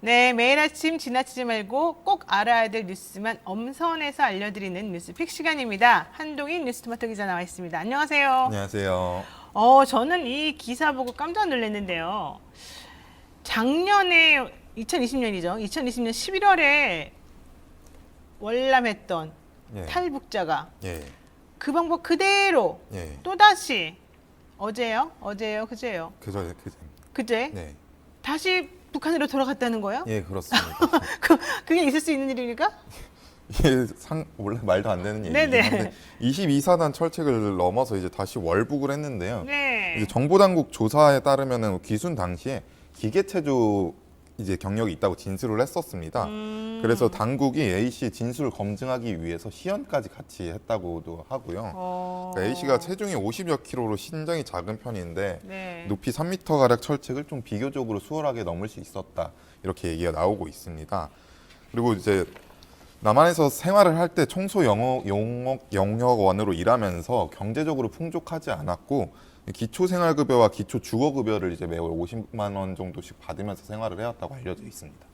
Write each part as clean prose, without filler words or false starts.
네, 매일 아침 지나치지 말고 꼭 알아야 될 뉴스만 엄선해서 알려드리는 뉴스픽 시간입니다. 한동인 뉴스토마토 기자 나와 있습니다. 안녕하세요. 안녕하세요. 저는 이 기사 보고 깜짝 놀랐는데요. 작년에 2020년이죠. 2020년 11월에 월남했던 예. 탈북자가 예. 그 방법 그대로 예. 또다시 어제요? 그제요? 그제? 네. 다시 북한으로 돌아갔다는 거예요? 예, 그렇습니다. 그게 있을 수 있는 일입니까? 이게 원래 말도 안 되는 얘기긴 네네. 한데 22사단 철책을 넘어서 이제 다시 월북을 했는데요. 네. 이제 정보당국 조사에 따르면은 귀순 당시에 기계체조 이제 경력이 있다고 진술을 했었습니다. 그래서 당국이 A 씨 진술을 검증하기 위해서 시연까지 같이 했다고도 하고요. 그러니까 A 씨가 체중이 50여 킬로로 신장이 작은 편인데 네. 높이 3m 가량 철책을 좀 비교적으로 수월하게 넘을 수 있었다. 이렇게 얘기가 나오고 있습니다. 그리고 이제 남한에서 생활을 할 때 청소 영역원으로 일하면서 경제적으로 풍족하지 않았고 기초생활급여와 기초주거급여를 이제 매월 50만 원 정도씩 받으면서 생활을 해왔다고 알려져 있습니다.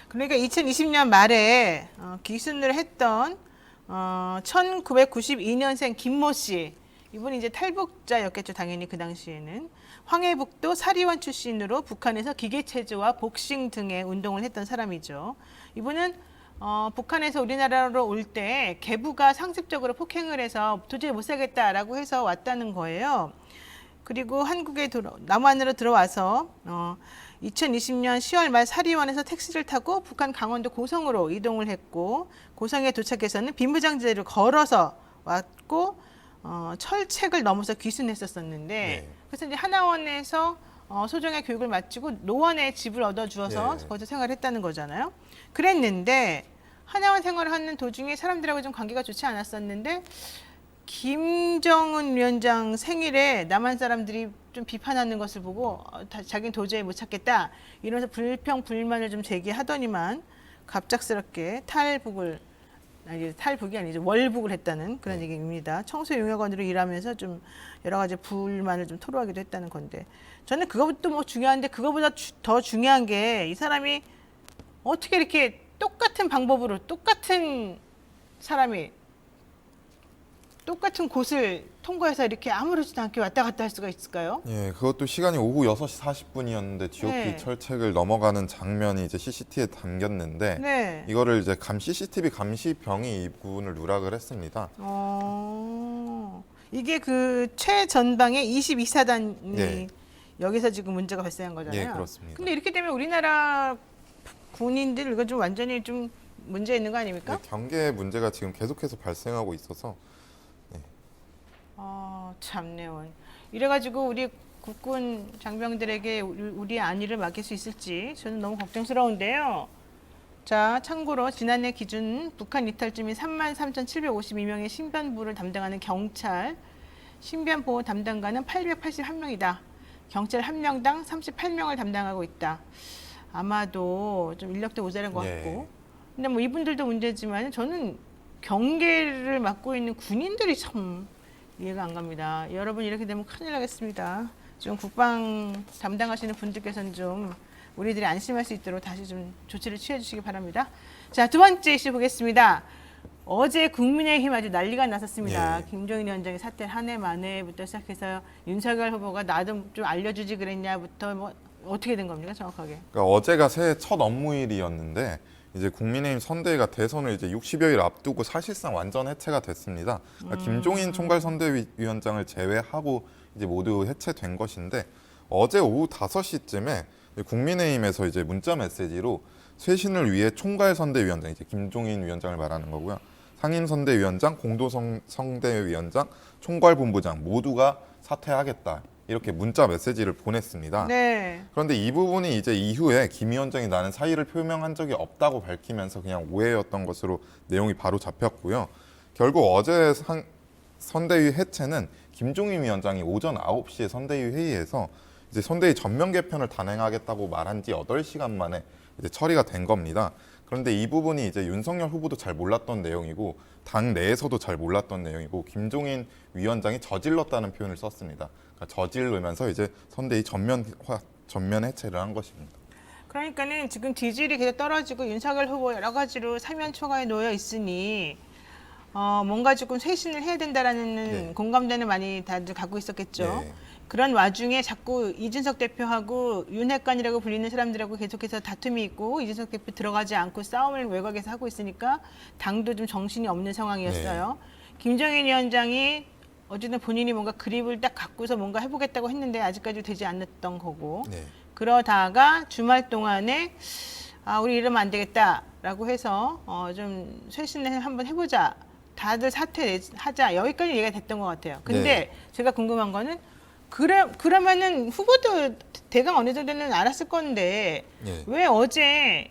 그러니까 2020년 말에 기순을 했던 1992년생 김모 씨, 이분이 이제 탈북자였겠죠. 당연히 그 당시에는 황해북도 사리원 출신으로 북한에서 기계체조와 복싱 등의 운동을 했던 사람이죠. 이분은 북한에서 우리나라로 올 때 계부가 상습적으로 폭행을 해서 도저히 못 살겠다라고 해서 왔다는 거예요. 그리고 남한으로 들어와서 2020년 10월 말 사리원에서 택시를 타고 북한 강원도 고성으로 이동을 했고, 고성에 도착해서는 비무장지대를 걸어서 왔고 철책을 넘어서 귀순했었는데, 네. 그래서 이제 하나원에서 소정의 교육을 마치고 노원에 집을 얻어주어서 네. 거기서 생활했다는 거잖아요. 그랬는데 하나원 생활을 하는 도중에 사람들하고 좀 관계가 좋지 않았었는데, 김정은 위원장 생일에 남한 사람들이 좀 비판하는 것을 보고 자기는 도저히 못 찾겠다 이러면서 불평 불만을 좀 제기하더니만 갑작스럽게 탈북이 아니죠, 월북을 했다는 그런 얘기입니다. 청소용역원으로 일하면서 좀 여러 가지 불만을 좀 토로하기도 했다는 건데, 저는 그것도 뭐 중요한데 그거보다 더 중요한 게 이 사람이 어떻게 이렇게 똑같은 방법으로 똑같은 사람이 똑같은 곳을 통과해서 이렇게 아무렇지도 않게 왔다 갔다 할 수가 있을까요? 예, 그것도 시간이 오후 6시 40분이었는데 GOP 네. 철책을 넘어가는 장면이 이제 CCTV에 담겼는데 네. 이거를 이제 CCTV 감시병이 이 부분을 누락을 했습니다. 이게 그 최전방의 22사단이 네. 여기서 지금 문제가 발생한 거잖아요. 예, 그렇습니다. 근데 이렇게 되면 우리나라 군인들 이거 좀 완전히 좀 문제 있는 거 아닙니까? 네, 경계 문제가 지금 계속해서 발생하고 있어서 참내원. 이래가지고 우리 국군 장병들에게 우리의 안위를 맡길 수 있을지 저는 너무 걱정스러운데요. 자, 참고로 지난해 기준 북한 이탈주민 33,752명의 신변부를 담당하는 경찰 신변보호 담당관은 881명이다. 경찰 1명당 38명을 담당하고 있다. 아마도 좀 인력도 모자란 것 같고. 근데 뭐 이분들도 문제지만 저는 경계를 맡고 있는 군인들이 참 이해가 안 갑니다. 여러분 이렇게 되면 큰일 나겠습니다. 좀 국방 담당하시는 분들께서는 좀 우리들이 안심할 수 있도록 다시 좀 조치를 취해 주시기 바랍니다. 자, 두 번째 이슈 보겠습니다. 어제 국민의힘 아주 난리가 났었습니다. 예. 김종인 위원장의 사퇴 한 해 만에부터 시작해서 윤석열 후보가 나도 좀 알려주지 그랬냐부터 뭐 어떻게 된 겁니까 정확하게? 그러니까 어제가 새해 첫 업무일이었는데 이제 국민의힘 선대위가 대선을 이제 60여일 앞두고 사실상 완전 해체가 됐습니다. 그러니까 김종인 총괄선대위원장을 제외하고 이제 모두 해체된 것인데 어제 오후 5시쯤에 국민의힘에서 이제 문자 메시지로 쇄신을 위해 총괄선대위원장, 이제 김종인 위원장을 말하는 거고요. 상임선대위원장, 공도선대위원장, 총괄본부장 모두가 사퇴하겠다. 이렇게 문자 메시지를 보냈습니다. 네. 그런데 이 부분이 이제 이후에 김 위원장이 나는 사의를 표명한 적이 없다고 밝히면서 그냥 오해였던 것으로 내용이 바로 잡혔고요. 결국 어제 선대위 해체는 김종인 위원장이 오전 9시에 선대위 회의에서 이제 선대위 전면 개편을 단행하겠다고 말한 지 8시간 만에 이제 처리가 된 겁니다. 그런데 이 부분이 이제 윤석열 후보도 잘 몰랐던 내용이고 당 내에서도 잘 몰랐던 내용이고 김종인 위원장이 저질렀다는 표현을 썼습니다. 그러니까 저지르면서 이제 선대위 전면 해체를 한 것입니다. 그러니까는 지금 지지율이 계속 떨어지고 윤석열 후보 여러 가지로 사면 초과에 놓여 있으니 뭔가 조금 쇄신을 해야 된다라는 네. 공감대는 많이 다들 갖고 있었겠죠. 네. 그런 와중에 자꾸 이준석 대표하고 윤핵관이라고 불리는 사람들하고 계속해서 다툼이 있고 이준석 대표 들어가지 않고 싸움을 외곽에서 하고 있으니까 당도 좀 정신이 없는 상황이었어요. 김정인 위원장이 어쨌든 본인이 뭔가 그립을 딱 갖고서 뭔가 해보겠다고 했는데 아직까지 되지 않았던 거고 네. 그러다가 주말 동안에 우리 이러면 안 되겠다라고 해서 좀 쇄신을 한번 해보자. 다들 사퇴하자. 여기까지 얘기가 됐던 것 같아요. 근데 네. 제가 궁금한 거는 그러면은 후보도 대강 어느 정도는 알았을 건데 네. 왜 어제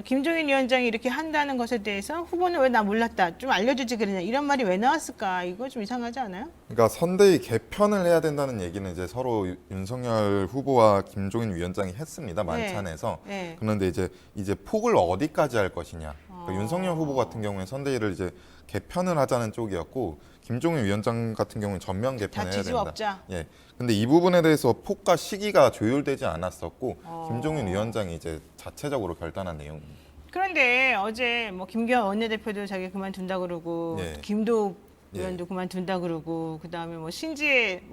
김종인 위원장이 이렇게 한다는 것에 대해서 후보는 왜 나 몰랐다 좀 알려주지 그러냐 이런 말이 왜 나왔을까 이거 좀 이상하지 않아요? 그러니까 선대위 개편을 해야 된다는 얘기는 이제 서로 윤석열 후보와 김종인 위원장이 했습니다. 만찬에서. 네. 그런데 이제 폭을 어디까지 할 것이냐. 그러니까 윤석열 후보 같은 경우에 선대위를 이제 개편을 하자는 쪽이었고 김종인 위원장 같은 경우는 전면 다 개편을 해야 뒤집어 된다. 엎자. 예. 근데 이 부분에 대해서 폭과 시기가 조율되지 않았었고 김종인 위원장이 이제 자체적으로 결단한 내용입니다. 그런데 어제 뭐 김기현 원내대표도 자기 그만둔다 그러고 네. 김도욱 예. 의원도 그만둔다 그러고 그다음에 뭐 신지혜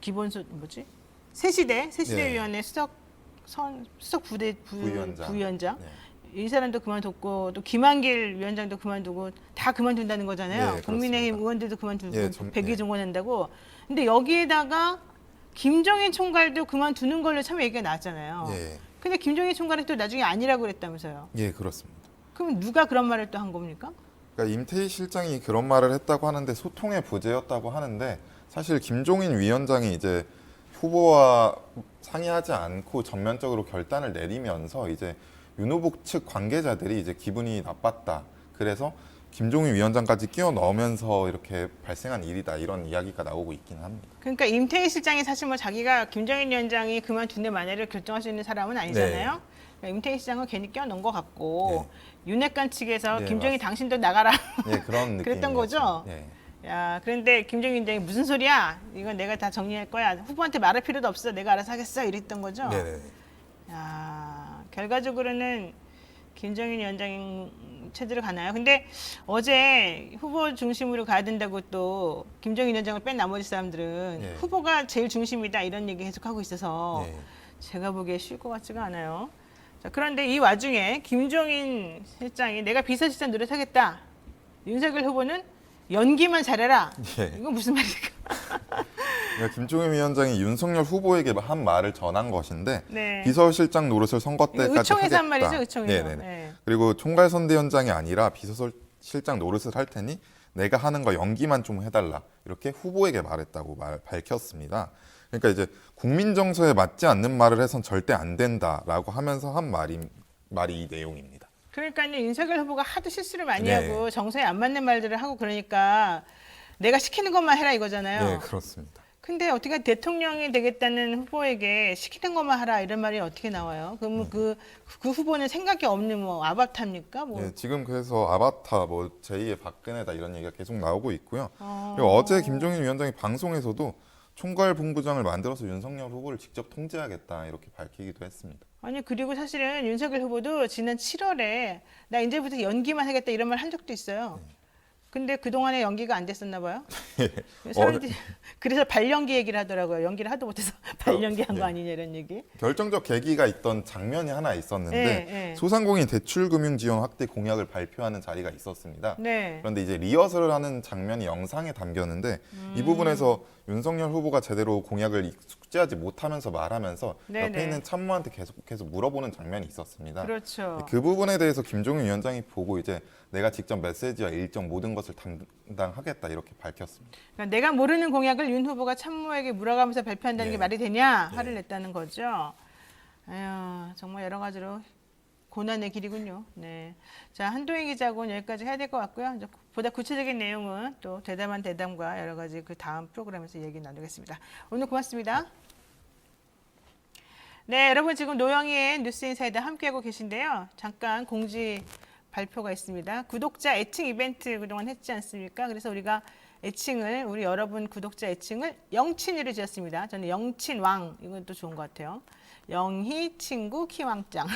기본소 뭐지 새시대 예. 위원회 수석 부위원장. 부위원장 네. 이 사람도 그만뒀고 또 김한길 위원장도 그만두고 다 그만둔다는 거잖아요. 네, 국민의힘 그렇습니다. 의원들도 그만두고 예, 100일 종원한다고. 근데 여기에다가 김정인 총괄도 그만두는 걸로 처음 얘기가 나왔잖아요. 예. 근데 김정인 총괄은 또 나중에 아니라고 그랬다면서요. 예, 그렇습니다. 그럼 누가 그런 말을 또 한 겁니까? 그러니까 임태희 실장이 그런 말을 했다고 하는데 소통의 부재였다고 하는데 사실 김종인 위원장이 이제 후보와 상의하지 않고 전면적으로 결단을 내리면서 이제 윤 후보 측 관계자들이 이제 기분이 나빴다. 그래서 김종인 위원장까지 끼워 넣으면서 이렇게 발생한 일이다. 이런 이야기가 나오고 있긴 합니다. 그러니까 임태희 실장이 사실 뭐 자기가 김정인 위원장이 그만둔 데 만회를 결정할 수 있는 사람은 아니잖아요. 그러니까 임태희 실장은 괜히 껴넣은 것 같고 윤핵관 측에서 네, 김정인 맞습니다. 당신도 나가라 예, 그런 느낌. 그랬던 거죠? 예. 야, 그런데 김정인 위원장이 무슨 소리야? 이건 내가 다 정리할 거야. 후보한테 말할 필요도 없어. 내가 알아서 하겠어. 이랬던 거죠? 네. 야, 결과적으로는 김정인 위원장 체제로 가나요? 근데 어제 후보 중심으로 가야 된다고 또 김정인 위원장을 뺀 나머지 사람들은 예. 후보가 제일 중심이다 이런 얘기 계속 하고 있어서 예. 제가 보기에 쉴 것 같지가 않아요. 자, 그런데 이 와중에 김종인 실장이 내가 비서실장 노릇하겠다. 윤석열 후보는 연기만 잘해라. 예. 이건 무슨 말일까? 그러니까 김종인 위원장이 윤석열 후보에게 한 말을 전한 것인데 네. 비서실장 노릇을 선거 때까지 의총에서 하겠다. 한 말이죠, 의총에서. 네네네. 네. 그리고 총괄선대위원장이 아니라 비서실장 노릇을 할 테니 내가 하는 거 연기만 좀 해달라. 이렇게 후보에게 말했다고 밝혔습니다. 그러니까 이제 국민 정서에 맞지 않는 말을 해선 절대 안 된다라고 하면서 한 말이 이 내용입니다. 그러니까 윤석열 후보가 하도 실수를 많이 네. 하고 정서에 안 맞는 말들을 하고 그러니까 내가 시키는 것만 해라 이거잖아요. 네, 그렇습니다. 근데 어떻게 대통령이 되겠다는 후보에게 시키는 것만 하라 이런 말이 어떻게 나와요? 그럼 그 후보는 생각이 없는 뭐 아바타입니까? 뭐. 네, 지금 그래서 아바타, 뭐 제2의 박근혜다 이런 얘기가 계속 나오고 있고요. 그리고 어제 김종인 위원장이 방송에서도 총괄본부장을 만들어서 윤석열 후보를 직접 통제하겠다 이렇게 밝히기도 했습니다. 아니 그리고 사실은 윤석열 후보도 지난 7월에 나 이제부터 연기만 하겠다 이런 말 한 적도 있어요. 근데 그동안에 연기가 안 됐었나 봐요. 사람들이 그래서 발연기 얘기를 하더라고요. 연기를 하도 못해서 발연기 한 거 아니냐 이런 얘기. 결정적 계기가 있던 장면이 하나 있었는데 네. 소상공인 대출금융 지원 확대 공약을 발표하는 자리가 있었습니다. 네. 그런데 이제 리허설을 하는 장면이 영상에 담겼는데 이 부분에서 윤석열 후보가 제대로 공약을 숙지하지 못하면서 말하면서 네네. 옆에 있는 참모한테 계속해서 물어보는 장면이 있었습니다. 그렇죠. 그 부분에 대해서 김종인 위원장이 보고 이제 내가 직접 메시지와 일정 모든 것을 담당하겠다 이렇게 밝혔습니다. 그러니까 내가 모르는 공약을 윤 후보가 참모에게 물어가면서 발표한다는 게 말이 되냐 네. 화를 냈다는 거죠. 아유, 정말 여러 가지로 고난의 길이군요. 네. 자, 한동희 기자하고는 여기까지 해야 될 것 같고요. 이제 보다 구체적인 내용은 또 대담한 대담과 여러 가지 그 다음 프로그램에서 얘기 나누겠습니다. 오늘 고맙습니다. 네, 여러분 지금 노영희의 뉴스인사이드 함께하고 계신데요. 잠깐 공지 발표가 있습니다. 구독자 애칭 이벤트 그동안 했지 않습니까? 그래서 우리가 애칭을 우리 여러분 구독자 애칭을 영친이로 지었습니다. 저는 영친왕 이건 또 좋은 것 같아요. 영희, 친구, 키왕짱.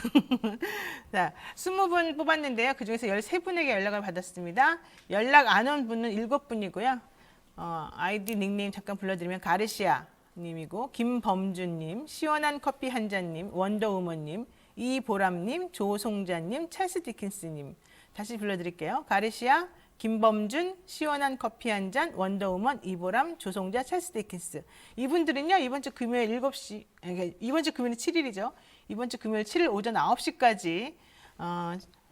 자, 20분 뽑았는데요. 그중에서 13분에게 연락을 받았습니다. 연락 안 온 분은 7분이고요. 아이디 닉네임 잠깐 불러드리면 가르시아 님이고, 김범준님, 시원한 커피 한 잔님, 원더우먼님, 이보람님, 조송자님, 찰스 디킨스님. 다시 불러드릴게요. 가르시아, 김범준, 시원한 커피 한 잔, 원더우먼, 이보람, 조송자, 찰스 디킨스. 이분들은요, 이번 주 금요일 7시, 이번 주 금요일 7일이죠. 이번 주 금요일 7일 오전 9시까지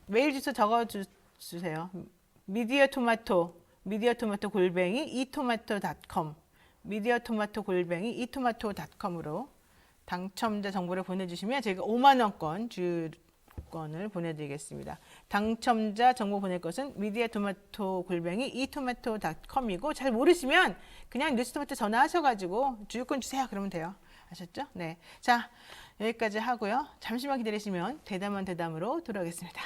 메일 주소 적어 주세요. 미디어토마토 골뱅이 이토마토.com, 미디어토마토 골뱅이 이토마토.com으로 당첨자 정보를 보내주시면 저희가 5만 원권 주권을 보내드리겠습니다. 당첨자 정보 보낼 것은 미디어토마토 골뱅이 이토마토.com이고, 잘 모르시면 그냥 뉴스토마토 전화하셔가지고 주유권 주세요 그러면 돼요. 아셨죠? 네. 자, 여기까지 하고요. 잠시만 기다리시면 대담한 대담으로 돌아오겠습니다.